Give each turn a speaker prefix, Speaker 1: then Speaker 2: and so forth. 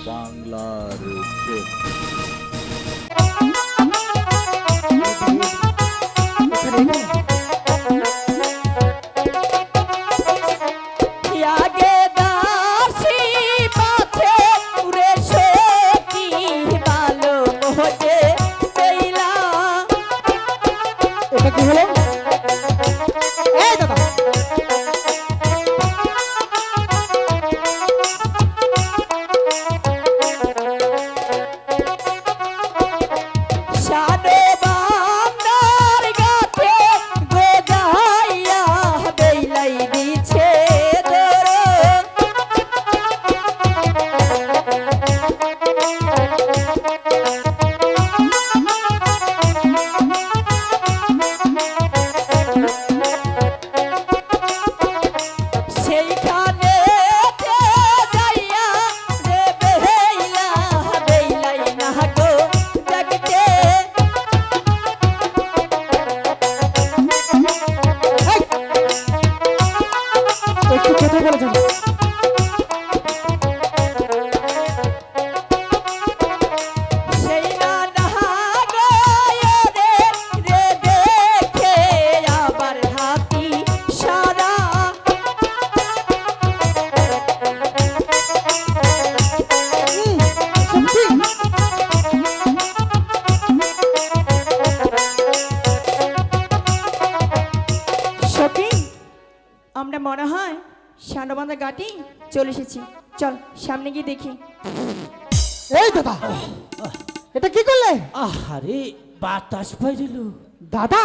Speaker 1: বাংলার চোখ।
Speaker 2: কি হলো? এই দাদা
Speaker 3: আমরা মনে হয় সান্ডবান্ধা ঘাটি চলে এসেছি। চল সামনে গিয়ে দেখি।
Speaker 2: এই দাদা এটা কি করলে?
Speaker 4: আরে বাতাস বাইরেলো
Speaker 2: দাদা